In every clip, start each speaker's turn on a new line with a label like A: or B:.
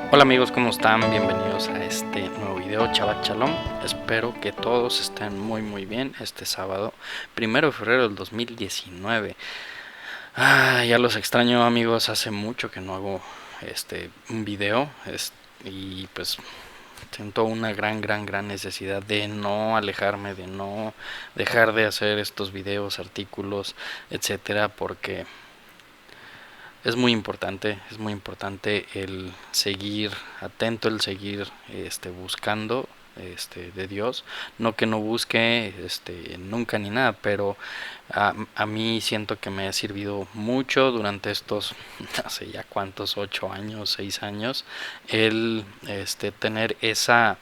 A: Hola amigos, ¿cómo están? Bienvenidos a este nuevo video, Shabbat Shalom. Espero que todos estén muy bien este sábado, 1 de febrero del 2019. Ya los extraño amigos, hace mucho que no hago un video y pues siento una gran necesidad de no alejarme, de no dejar de hacer estos videos, artículos, etcétera, porque es muy importante el seguir atento, el seguir buscando de Dios, no que no busque nunca ni nada, pero a mí siento que me ha servido mucho durante estos no sé ya cuántos, 8 años, 6 años, el tener esa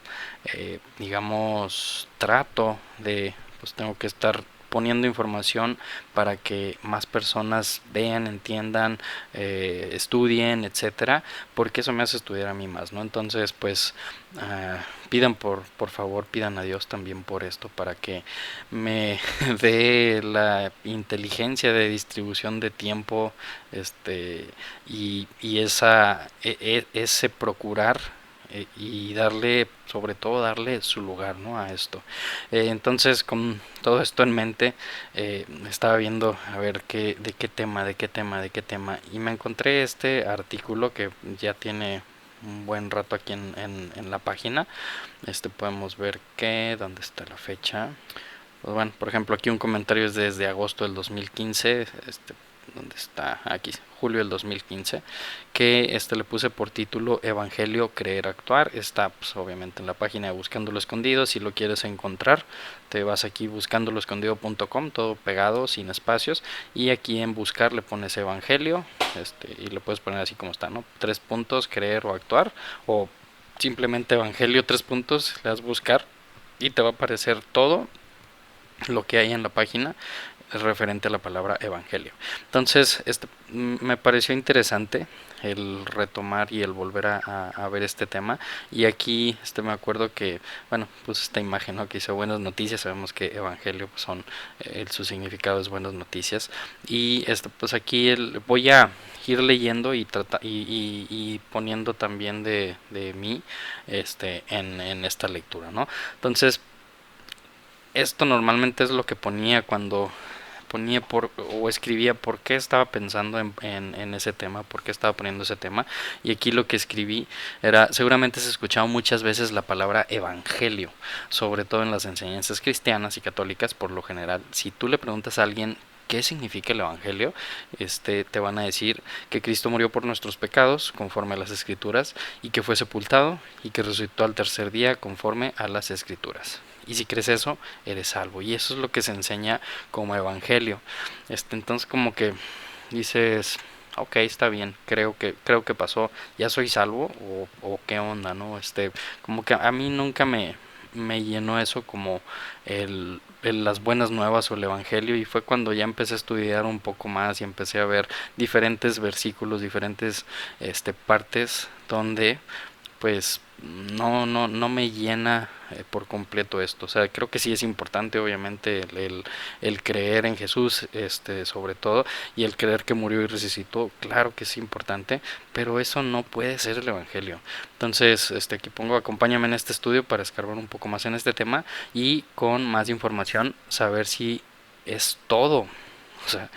A: digamos trato de pues tengo que estar poniendo información para que más personas vean, entiendan, estudien, etcétera, porque eso me hace estudiar a mí más, ¿no? Entonces, pues, pidan por favor, pidan a Dios también por esto, para que me dé la inteligencia de distribución de tiempo, y ese procurar y darle, sobre todo darle su lugar, ¿no? A esto. Entonces, con todo esto en mente, estaba viendo a ver de qué tema, y me encontré este artículo que ya tiene un buen rato aquí en la página. Podemos ver que, ¿dónde está la fecha? Pues bueno, por ejemplo, aquí un comentario es desde agosto del 2015, ¿dónde está? Aquí, julio del 2015, que le puse por título Evangelio, creer, actuar. Está pues obviamente en la página de Buscándolo Escondido. Si lo quieres encontrar, te vas aquí buscandoloescondido.com, todo pegado, sin espacios, y aquí en buscar le pones Evangelio, y le puedes poner así como está, ¿no? 3 puntos, creer o actuar, o simplemente Evangelio, 3 puntos, le das buscar y te va a aparecer todo lo que hay en la página referente a la palabra evangelio. Entonces, me pareció interesante el retomar y el volver a ver este tema. Y aquí me acuerdo que, bueno, puse esta imagen, ¿no? Que dice buenas noticias. Sabemos que evangelio pues, su significado es buenas noticias. Y pues aquí voy a ir leyendo y poniendo también de mí en esta lectura, ¿no? Entonces, esto normalmente es lo que ponía cuando ponía o escribía por qué estaba pensando en ese tema, por qué estaba poniendo ese tema. Y aquí lo que escribí era, seguramente se escuchaba muchas veces la palabra evangelio, sobre todo en las enseñanzas cristianas y católicas. Por lo general, si tú le preguntas a alguien qué significa el evangelio, te van a decir que Cristo murió por nuestros pecados conforme a las escrituras, y que fue sepultado y que resucitó al tercer día conforme a las escrituras. Y si crees eso, eres salvo. Y eso es lo que se enseña como evangelio. Entonces como que dices, ok, está bien, creo que pasó, ya soy salvo, o qué onda, ¿no? Como que a mí nunca me llenó eso como las buenas nuevas o el evangelio. Y fue cuando ya empecé a estudiar un poco más y empecé a ver diferentes versículos, diferentes partes donde pues no me llena por completo esto. O sea, creo que sí es importante, obviamente, el creer en Jesús, sobre todo, y el creer que murió y resucitó, claro que es importante, pero eso no puede ser el Evangelio. Entonces, aquí pongo, acompáñame en este estudio para escarbar un poco más en este tema y con más información saber si es todo. O sea,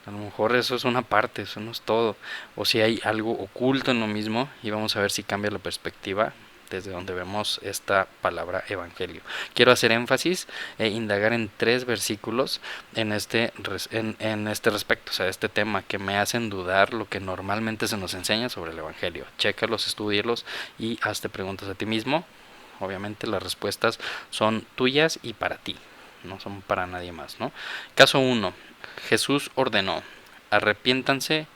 A: a lo mejor eso es una parte, eso no es todo. O si hay algo oculto en lo mismo, y vamos a ver si cambia la perspectiva desde donde vemos esta palabra evangelio. Quiero hacer énfasis e indagar en 3 versículos en este respecto, o sea, este tema, que me hacen dudar lo que normalmente se nos enseña sobre el evangelio. Chécalos, estúdielos y hazte preguntas a ti mismo. Obviamente las respuestas son tuyas y para ti, no son para nadie más, ¿no? Caso 1. Jesús ordenó: arrepiéntanse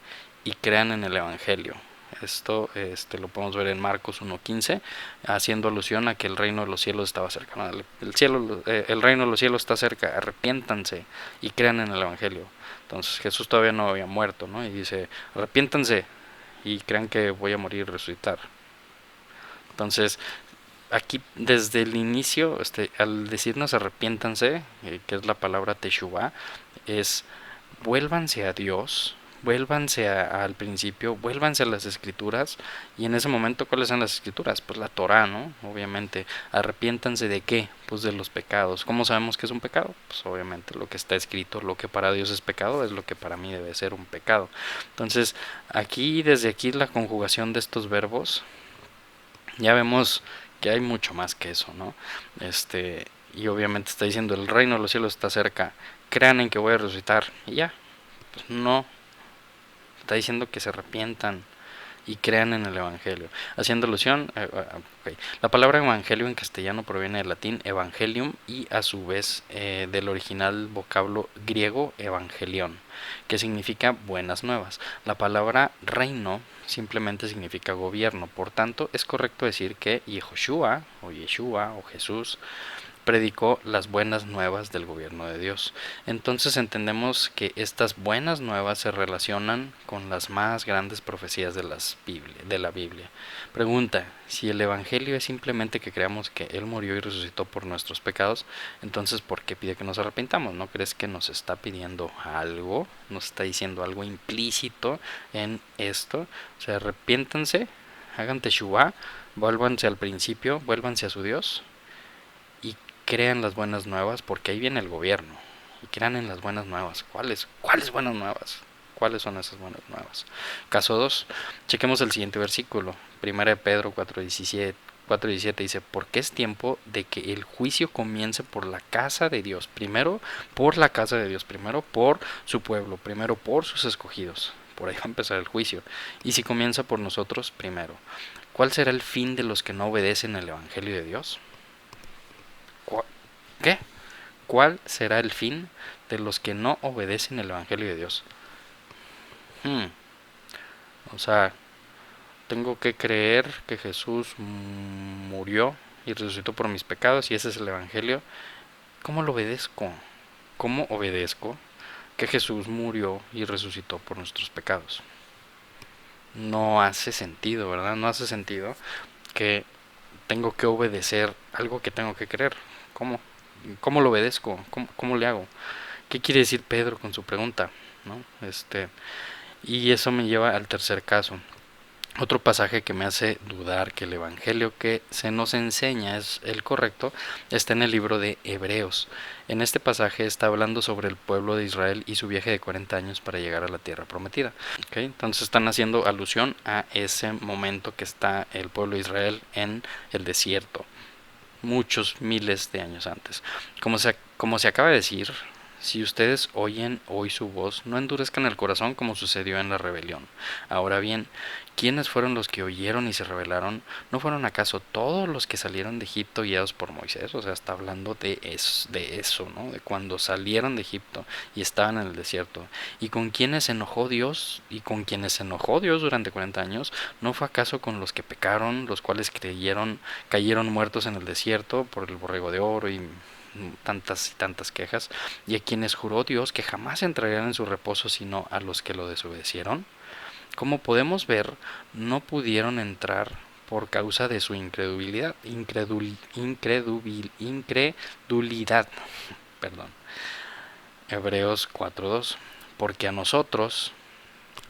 A: y crean en el Evangelio. Esto lo podemos ver en Marcos 1:15, haciendo alusión a que el reino de los cielos estaba cerca. ¿No? El reino de los cielos está cerca, arrepiéntanse y crean en el Evangelio. Entonces Jesús todavía no había muerto, ¿no? Y dice, arrepiéntanse y crean que voy a morir y resucitar. Entonces, aquí desde el inicio, al decirnos arrepiéntanse, que es la palabra teshuvah, es vuélvanse a Dios, vuélvanse al principio, vuélvanse a las escrituras. Y en ese momento, ¿cuáles son las escrituras? Pues la Torá, ¿no? Obviamente, arrepiéntanse de qué, pues de los pecados. ¿Cómo sabemos que es un pecado? Pues obviamente lo que está escrito, lo que para Dios es pecado, es lo que para mí debe ser un pecado. Entonces, aquí, desde aquí, la conjugación de estos verbos, ya vemos que hay mucho más que eso, ¿no? Y obviamente está diciendo, el reino de los cielos está cerca, crean en que voy a resucitar, y ya, pues no, está diciendo que se arrepientan y crean en el Evangelio. Haciendo alusión, okay. La palabra Evangelio en castellano proviene del latín Evangelium y a su vez del original vocablo griego Evangelion, que significa buenas nuevas. La palabra reino simplemente significa gobierno, por tanto es correcto decir que Yehoshua o Yeshua o Jesús predicó las buenas nuevas del gobierno de Dios. Entonces entendemos que estas buenas nuevas se relacionan con las más grandes profecías de la Biblia. Pregunta, si el Evangelio es simplemente que creamos que Él murió y resucitó por nuestros pecados, entonces ¿por qué pide que nos arrepintamos? ¿No crees que nos está pidiendo algo? ¿Nos está diciendo algo implícito en esto? O sea, arrepiéntanse, hagan teshuvá, vuélvanse al principio, vuélvanse a su Dios y crean las buenas nuevas, porque ahí viene el gobierno. Y crean en las buenas nuevas. ¿Cuáles buenas nuevas? ¿Cuáles son esas buenas nuevas? Caso 2. Chequemos el siguiente versículo. 1 Pedro 4:17 dice, porque es tiempo de que el juicio comience por la casa de Dios. Primero por la casa de Dios. Primero por su pueblo. Primero por sus escogidos. Por ahí va a empezar el juicio. Y si comienza por nosotros, primero. ¿Cuál será el fin de los que no obedecen el Evangelio de Dios? ¿Qué? ¿Cuál será el fin de los que no obedecen el Evangelio de Dios? O sea, tengo que creer que Jesús murió y resucitó por mis pecados y ese es el Evangelio. ¿Cómo lo obedezco? ¿Cómo obedezco que Jesús murió y resucitó por nuestros pecados? No hace sentido, ¿verdad? No hace sentido que tengo que obedecer algo que tengo que creer. ¿Cómo? ¿Cómo lo obedezco? ¿Cómo le hago? ¿Qué quiere decir Pedro con su pregunta? ¿No? Y eso me lleva al tercer caso. Otro pasaje que me hace dudar que el evangelio que se nos enseña es el correcto está en el libro de Hebreos. En este pasaje está hablando sobre el pueblo de Israel y su viaje de 40 años para llegar a la tierra prometida. ¿Okay? Entonces están haciendo alusión a ese momento que está el pueblo de Israel en el desierto, muchos miles de años antes. Como se acaba de decir, si ustedes oyen hoy su voz, no endurezcan el corazón como sucedió en la rebelión. Ahora bien, ¿quiénes fueron los que oyeron y se rebelaron? ¿No fueron acaso todos los que salieron de Egipto guiados por Moisés? O sea, está hablando de eso, ¿no? De cuando salieron de Egipto y estaban en el desierto. ¿Y con quiénes se enojó Dios? ¿Y con quienes se enojó Dios durante 40 años? ¿No fue acaso con los que pecaron, los cuales cayeron muertos en el desierto por el borrego de oro y tantas y tantas quejas, y a quienes juró Dios que jamás entrarían en su reposo sino a los que lo desobedecieron? Como podemos ver, no pudieron entrar por causa de su incredulidad. Perdón. Hebreos 4:2. Porque a nosotros,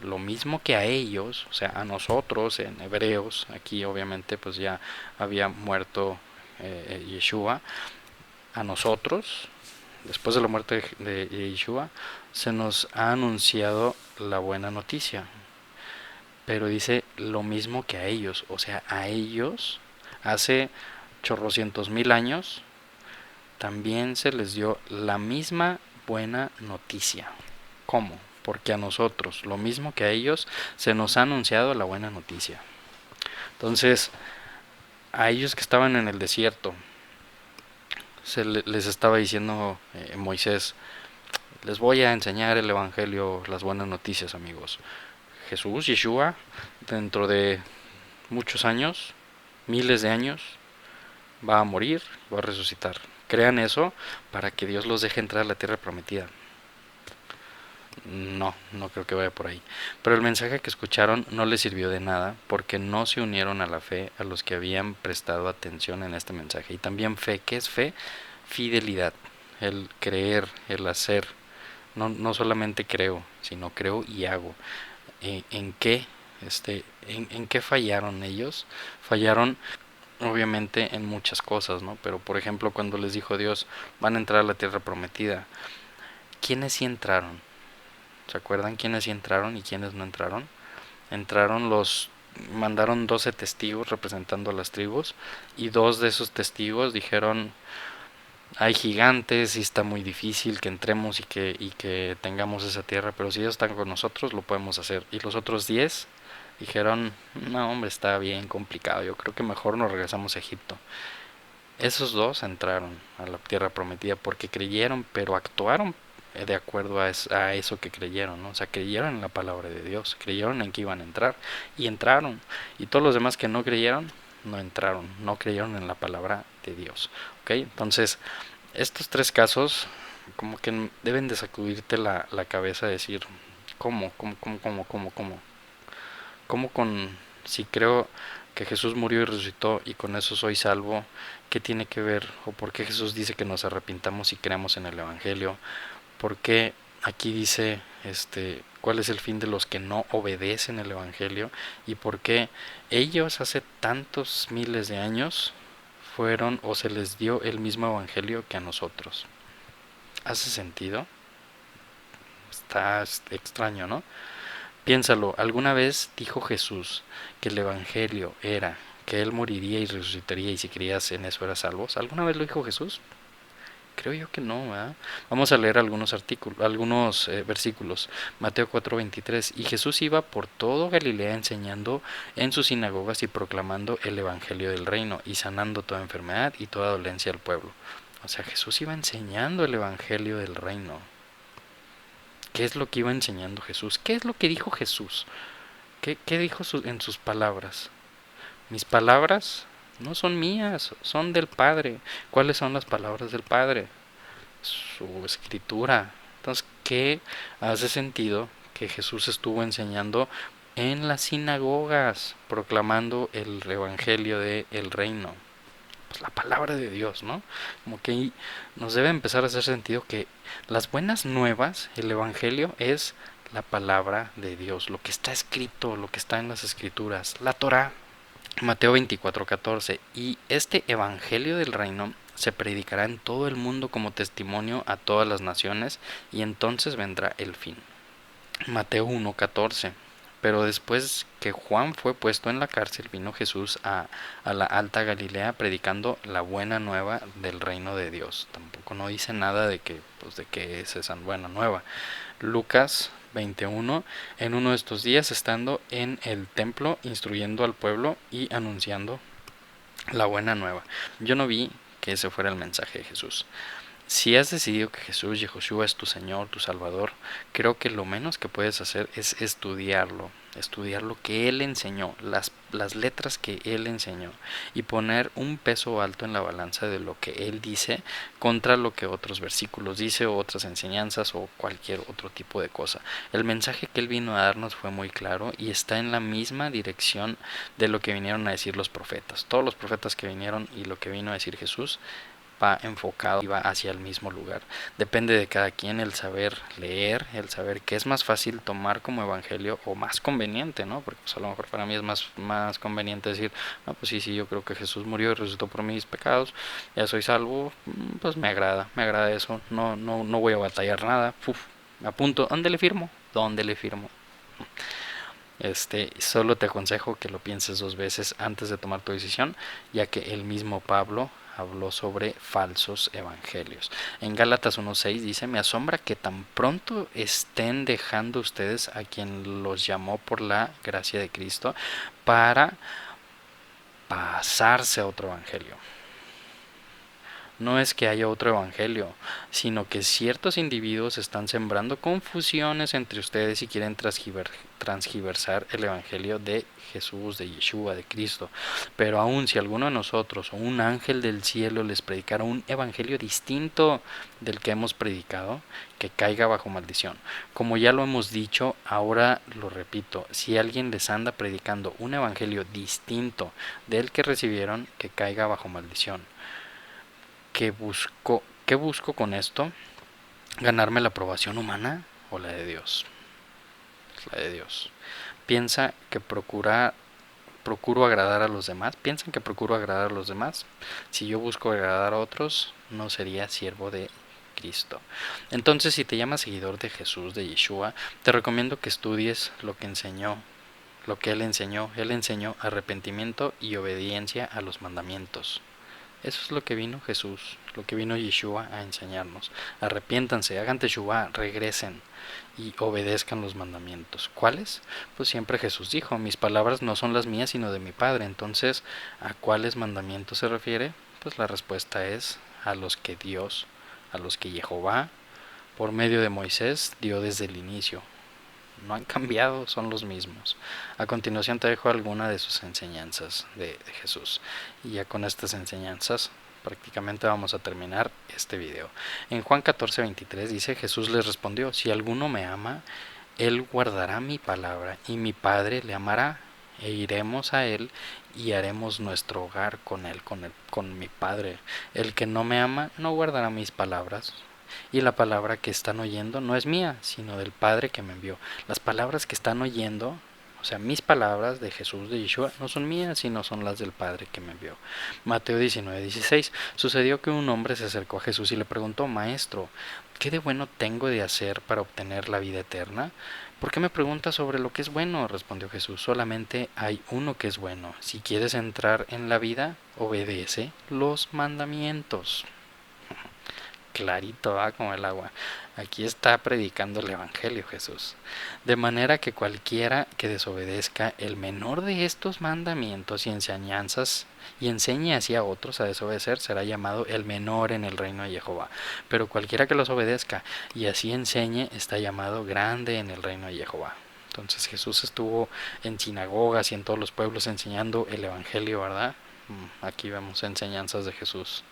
A: lo mismo que a ellos, o sea, a nosotros en Hebreos, aquí obviamente pues ya había muerto Yeshua, a nosotros, después de la muerte de Yeshua, se nos ha anunciado la buena noticia. Pero dice lo mismo que a ellos, o sea, a ellos, hace chorrocientos mil años, también se les dio la misma buena noticia. ¿Cómo? Porque a nosotros, lo mismo que a ellos, se nos ha anunciado la buena noticia. Entonces, a ellos que estaban en el desierto, les estaba diciendo Moisés, les voy a enseñar el Evangelio, las buenas noticias, amigos. Jesús, Yeshua, dentro de muchos años, miles de años, va a morir, va a resucitar. Crean eso para que Dios los deje entrar a la tierra prometida. No creo que vaya por ahí. Pero el mensaje que escucharon no les sirvió de nada porque no se unieron a la fe a los que habían prestado atención en este mensaje. Y también fe, ¿qué es fe? Fidelidad, el creer, el hacer. No solamente creo, sino creo y hago. ¿En qué? ¿En qué fallaron ellos? Fallaron obviamente en muchas cosas, ¿no? Pero por ejemplo, cuando les dijo Dios, van a entrar a la tierra prometida, ¿quiénes sí entraron? ¿Se acuerdan quiénes sí entraron y quiénes no entraron? Entraron mandaron 12 testigos representando a las tribus, y dos de esos testigos dijeron, hay gigantes y está muy difícil que entremos y que tengamos esa tierra, pero si ellos están con nosotros lo podemos hacer. Y los otros 10 dijeron, no hombre, está bien complicado, yo creo que mejor nos regresamos a Egipto. Esos dos entraron a la tierra prometida porque creyeron, pero actuaron de acuerdo a eso que creyeron, ¿no? O sea, creyeron en la palabra de Dios, creyeron en que iban a entrar y entraron. Y todos los demás que no creyeron, no entraron, no creyeron en la palabra de Dios. ¿Ok? Entonces, estos tres casos como que deben de sacudirte la cabeza, decir, ¿cómo? ¿Cómo con, si creo que Jesús murió y resucitó y con eso soy salvo, qué tiene que ver? ¿O por qué Jesús dice que nos arrepintamos y creamos en el Evangelio? ¿Por qué aquí dice cuál es el fin de los que no obedecen el Evangelio? ¿Y por qué ellos hace tantos miles de años fueron o se les dio el mismo Evangelio que a nosotros? ¿Hace sentido? Está extraño, ¿no? Piénsalo, ¿alguna vez dijo Jesús que el Evangelio era que Él moriría y resucitaría y si creías en eso eras salvos? ¿Alguna vez lo dijo Jesús? Creo yo que no, ¿verdad? Vamos a leer algunos artículos, algunos versículos. Mateo 4:23. Y Jesús iba por todo Galilea enseñando en sus sinagogas y proclamando el Evangelio del reino y sanando toda enfermedad y toda dolencia al pueblo. O sea, Jesús iba enseñando el Evangelio del reino. ¿Qué es lo que iba enseñando Jesús? ¿Qué es lo que dijo Jesús? ¿Qué dijo en sus palabras? Mis palabras no son mías, son del Padre. ¿Cuáles son las palabras del Padre? Su escritura. Entonces, ¿qué hace sentido que Jesús estuvo enseñando en las sinagogas, proclamando el evangelio del reino? Pues la palabra de Dios, ¿no? Como que nos debe empezar a hacer sentido que las buenas nuevas, el evangelio es la palabra de Dios, lo que está escrito, lo que está en las escrituras, la Torá. Mateo 24:14. Y este evangelio del reino se predicará en todo el mundo como testimonio a todas las naciones, y entonces vendrá el fin. Mateo 1:14. Pero después que Juan fue puesto en la cárcel, vino Jesús a la Alta Galilea predicando la buena nueva del reino de Dios. Tampoco no dice nada de que es esa buena nueva. Lucas 21. En uno de estos días, estando en el templo, instruyendo al pueblo y anunciando la buena nueva. Yo no vi que ese fuera el mensaje de Jesús. Si has decidido que Jesús Yehoshua es tu Señor, tu Salvador, creo que lo menos que puedes hacer es estudiar lo que Él enseñó, las letras que Él enseñó, y poner un peso alto en la balanza de lo que Él dice contra lo que otros versículos dice o otras enseñanzas o cualquier otro tipo de cosa. El mensaje que Él vino a darnos fue muy claro y está en la misma dirección de lo que vinieron a decir los profetas. Todos los profetas que vinieron y lo que vino a decir Jesús va enfocado y va hacia el mismo lugar. Depende de cada quien el saber leer, el saber qué es más fácil tomar como evangelio o más conveniente, ¿no? Porque pues, a lo mejor para mí es más conveniente decir, no, pues sí, yo creo que Jesús murió y resucitó por mis pecados, ya soy salvo, pues me agrada eso, no voy a batallar nada, me apunto, ¿dónde le firmo? ¿Dónde le firmo? Solo te aconsejo que lo pienses dos veces antes de tomar tu decisión, ya que el mismo Pablo habló sobre falsos evangelios. En Gálatas 1:6 dice, me asombra que tan pronto estén dejando ustedes a quien los llamó por la gracia de Cristo para pasarse a otro evangelio. No es que haya otro evangelio, sino que ciertos individuos están sembrando confusiones entre ustedes y quieren transgiversar el evangelio de Jesús, de Yeshua, de Cristo. Pero aun si alguno de nosotros o un ángel del cielo les predicara un evangelio distinto del que hemos predicado, que caiga bajo maldición. Como ya lo hemos dicho, ahora lo repito, si alguien les anda predicando un evangelio distinto del que recibieron, que caiga bajo maldición. ¿Qué busco con esto? ¿Ganarme la aprobación humana o la de Dios? la de Dios. Piensa que procuro agradar a los demás. ¿Piensan que procuro agradar a los demás? Si yo busco agradar a otros, no sería siervo de Cristo. Entonces, si te llamas seguidor de Jesús, de Yeshua, te recomiendo que estudies lo que enseñó, lo que Él enseñó. Él enseñó arrepentimiento y obediencia a los mandamientos. Eso es lo que vino Jesús, lo que vino Yeshua a enseñarnos. Arrepiéntanse, hagan teshuvá, regresen y obedezcan los mandamientos. ¿Cuáles? Pues siempre Jesús dijo, mis palabras no son las mías sino de mi Padre. Entonces, ¿a cuáles mandamientos se refiere? Pues la respuesta es a los que Dios, a los que Jehová, por medio de Moisés, dio desde el inicio. No han cambiado, son los mismos. A continuación te dejo alguna de sus enseñanzas de Jesús. Y ya con estas enseñanzas prácticamente vamos a terminar este video. En Juan 14:23 dice, Jesús les respondió, si alguno me ama, él guardará mi palabra y mi Padre le amará e iremos a él y haremos nuestro hogar con él, con mi Padre. El que no me ama no guardará mis palabras, y la palabra que están oyendo no es mía, sino del Padre que me envió. Las palabras que están oyendo, o sea, mis palabras de Jesús, de Yeshua, no son mías, sino son las del Padre que me envió. Mateo 19:16. Sucedió que un hombre se acercó a Jesús y le preguntó, Maestro, ¿qué de bueno tengo de hacer para obtener la vida eterna? ¿Por qué me preguntas sobre lo que es bueno? Respondió Jesús. Solamente hay uno que es bueno. Si quieres entrar en la vida, obedece los mandamientos. Clarito, va como el agua. Aquí está predicando el Evangelio Jesús. De manera que cualquiera que desobedezca el menor de estos mandamientos y enseñanzas y enseñe así a otros a desobedecer, será llamado el menor en el reino de Jehová. Pero cualquiera que los obedezca y así enseñe, está llamado grande en el reino de Jehová. Entonces Jesús estuvo en sinagogas y en todos los pueblos enseñando el Evangelio, ¿verdad? Aquí vemos enseñanzas de Jesús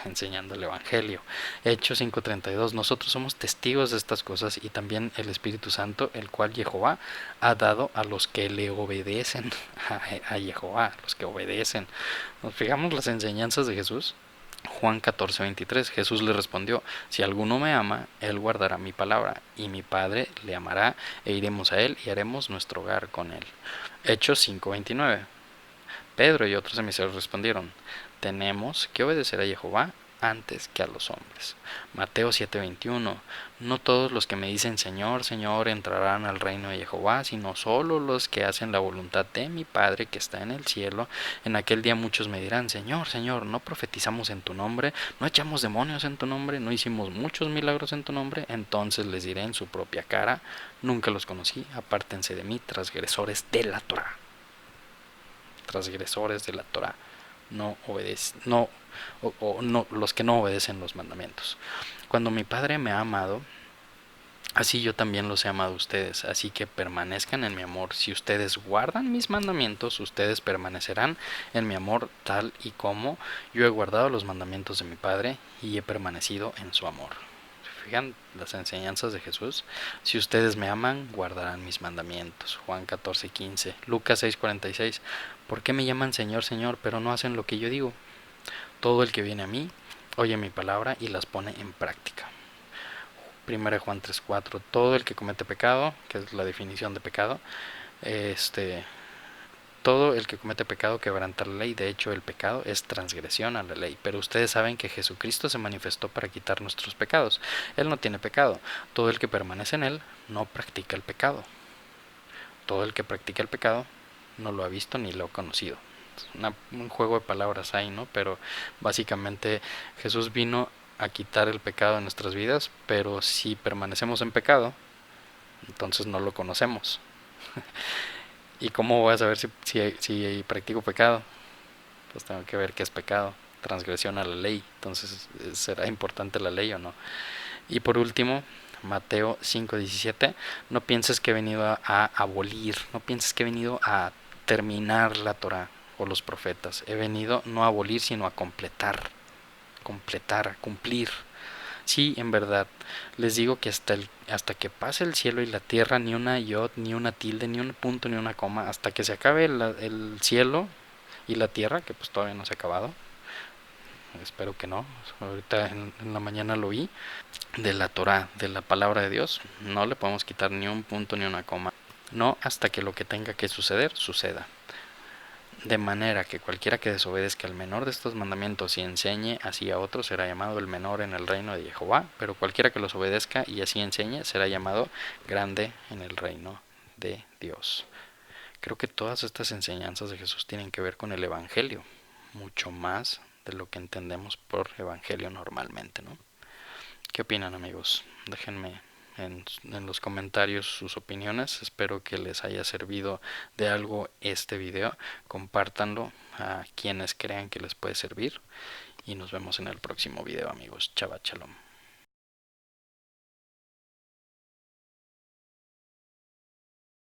A: enseñando el Evangelio. Hechos 5:32. Nosotros somos testigos de estas cosas y también el Espíritu Santo, el cual Jehová ha dado a los que le obedecen, a Jehová, los que obedecen. Nos fijamos las enseñanzas de Jesús. Juan 14:23. Jesús le respondió, si alguno me ama, él guardará mi palabra, y mi Padre le amará, e iremos a él y haremos nuestro hogar con él. Hechos 5:29. Pedro y otros emisarios respondieron, tenemos que obedecer a Jehová antes que a los hombres. Mateo 7:21. No todos los que me dicen Señor, Señor entrarán al reino de Jehová, sino solo los que hacen la voluntad de mi Padre que está en el cielo. En aquel día muchos me dirán, Señor, Señor, no profetizamos en tu nombre, no echamos demonios en tu nombre, no hicimos muchos milagros en tu nombre. Entonces les diré en su propia cara, nunca los conocí, apártense de mí, transgresores de la Torá. Transgresores de la Torá, no obedecen, no, los que no obedecen los mandamientos. Cuando mi Padre me ha amado, así yo también los he amado a ustedes, así que permanezcan en mi amor. Si ustedes guardan mis mandamientos, ustedes permanecerán en mi amor, tal y como yo he guardado los mandamientos de mi Padre y he permanecido en su amor. Fijan las enseñanzas de Jesús. Si ustedes me aman, guardarán mis mandamientos. Juan 14:15. Lucas 6:46. ¿Por qué me llaman Señor, Señor, pero no hacen lo que yo digo? Todo el que viene a mí, oye mi palabra y las pone en práctica. 1 Juan 3:4. Todo el que comete pecado, que es la definición de pecado, todo el que comete pecado quebranta la ley. De hecho, el pecado es transgresión a la ley. Pero ustedes saben que Jesucristo se manifestó para quitar nuestros pecados. Él no tiene pecado. Todo el que permanece en él no practica el pecado. Todo el que practica el pecado no lo ha visto ni lo ha conocido. Es un juego de palabras ahí, ¿no? Pero básicamente Jesús vino a quitar el pecado de nuestras vidas, pero si permanecemos en pecado, entonces no lo conocemos. ¿Y cómo voy a saber si practico pecado? Pues tengo que ver qué es pecado, transgresión a la ley. Entonces, ¿será importante la ley o no? Y por último, Mateo 5:17. No pienses que he venido a abolir, no pienses que he venido a terminar la Torá o los profetas. He venido no a abolir, sino a completar, a cumplir. Sí, en verdad, les digo que hasta que pase el cielo y la tierra, ni una yod, ni una tilde, ni un punto, ni una coma, hasta que se acabe el cielo y la tierra, que pues todavía no se ha acabado, espero que no, ahorita en la mañana lo vi, de la Torá, de la palabra de Dios, no le podemos quitar ni un punto ni una coma. no hasta que lo que tenga que suceder suceda. De manera que cualquiera que desobedezca al menor de estos mandamientos y enseñe así a otros será llamado el menor en el reino de Jehová, pero cualquiera que los obedezca y así enseñe será llamado grande en el reino de Dios. Creo que todas estas enseñanzas de Jesús tienen que ver con el Evangelio, mucho más de lo que entendemos por Evangelio normalmente, ¿no? ¿Qué opinan, amigos? Déjenme en los comentarios sus opiniones. Espero que les haya servido de algo este video. Compártanlo a quienes crean que les puede servir. Y nos vemos en el próximo video, amigos. Chava, shalom.